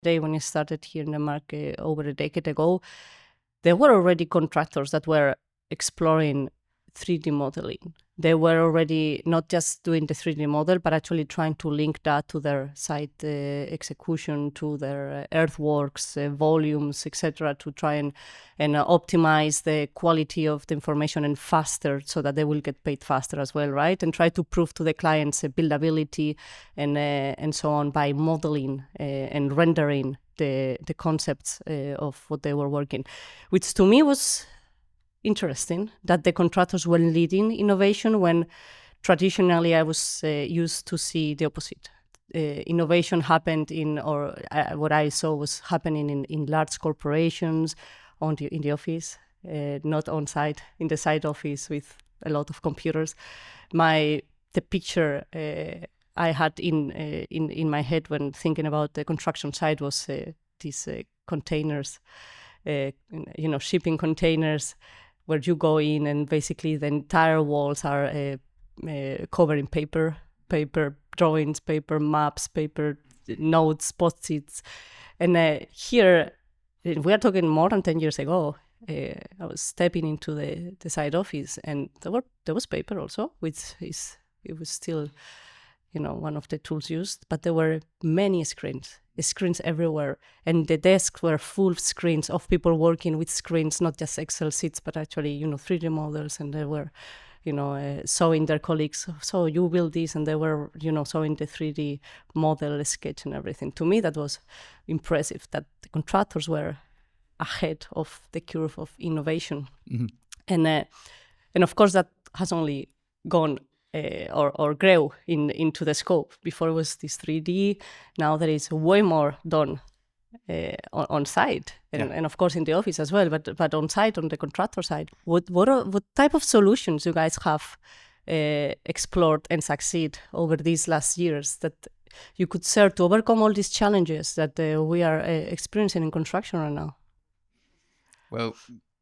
When I started here in Denmark over a decade ago, there were already contractors that were exploring 3D modeling. They were already not just doing the 3D model, but actually trying to link that to their site execution, to their earthworks, volumes, etc., to try and optimize the quality of the information and faster, so that they will get paid faster as well, right? And try to prove to the clients buildability and so on by modeling and rendering the concepts of what they were working, which to me was interesting, that the contractors were leading innovation when traditionally I was used to see the opposite. Innovation happened what I saw was happening in large corporations, in the office, not on site, in the side office with a lot of computers. The picture I had in my head when thinking about the construction site was these containers, shipping containers, where you go in and basically the entire walls are covered in paper drawings, paper maps, paper notes, post-its. And here, we are talking more than 10 years ago, I was stepping into the side office, and there was paper also, which it was still one of the tools used, but there were many screens everywhere, and the desks were full of screens of people working with screens, not just Excel sheets, but actually 3D models, and they were showing their colleagues, so you build this, and they were showing the 3D model sketch and everything. To me, that was impressive, that the contractors were ahead of the curve of innovation. Mm-hmm. And of course that has only gone or grow into the scope. Before it was this 3D, now there is way more done on site, and of course in the office as well, but on site, on the contractor side. What type of solutions you guys have explored and succeed over these last years that you could serve to overcome all these challenges that we are experiencing in construction right now? Well,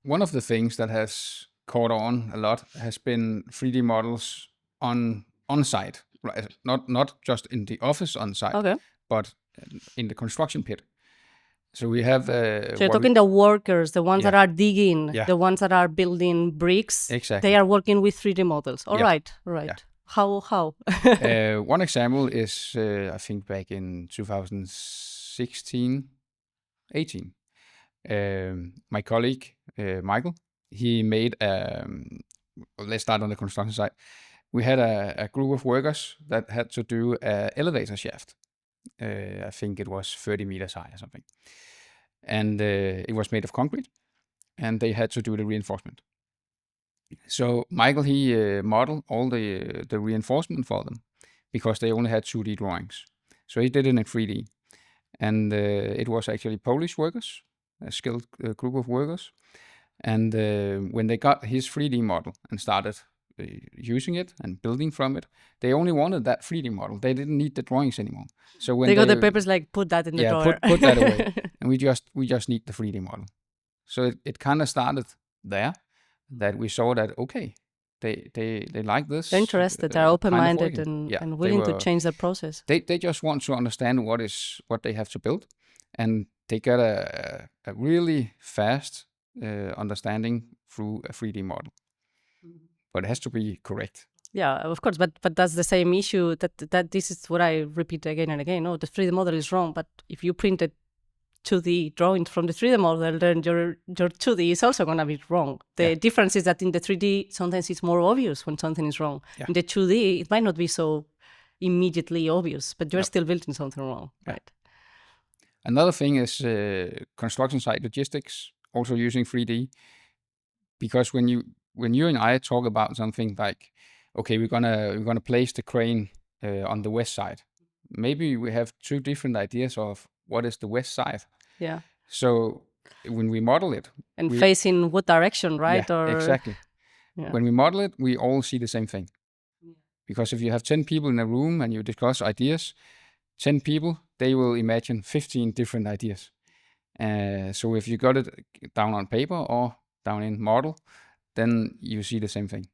one of the things that has caught on a lot has been 3D models on site, right? Not just in the office on site, okay, but in the construction pit. So we have. So you're talking the workers, the ones that are digging, the ones that are building bricks. Exactly. They are working with 3D models. All right. Yeah. How? One example is I think back in 2016, 18. My colleague Michael, he made. Let's start on the construction site. We had a group of workers that had to do an elevator shaft. I think it was 30 meters high or something. And it was made of concrete, and they had to do the reinforcement. So Michael, he modeled all the reinforcement for them, because they only had 2D drawings. So he did it in 3D. And it was actually Polish workers, a skilled group of workers. And when they got his 3D model and started using it and building from it, they only wanted that 3D model. They didn't need the drawings anymore. So when they got the papers, like, put that in the drawer. put that away, and we just need the 3D model. So it kind of started there, that we saw that okay, they like this. They're interested. They're open-minded and willing to change the process. They just want to understand what they have to build, and they get a really fast understanding through a 3D model. But it has to be correct. Yeah, of course, but that's the same issue, that this is what I repeat again and again. Oh, the 3D model is wrong, but if you printed 2D drawings from the 3D model, then your 2D is also going to be wrong. The difference is that in the 3D, sometimes it's more obvious when something is wrong. Yeah. In the 2D, it might not be so immediately obvious, but you're still building something wrong, right? Another thing is construction site logistics, also using 3D, because when you and I talk about something like, okay, we're gonna place the crane on the west side. Maybe we have two different ideas of what is the west side. Yeah. So when we model it, and facing what direction, right? Yeah, exactly. Yeah. When we model it, we all see the same thing. Yeah. Because if you have 10 people in a room and you discuss ideas, 10 people, they will imagine 15 different ideas. So if you got it down on paper or down in model, then you see the same thing.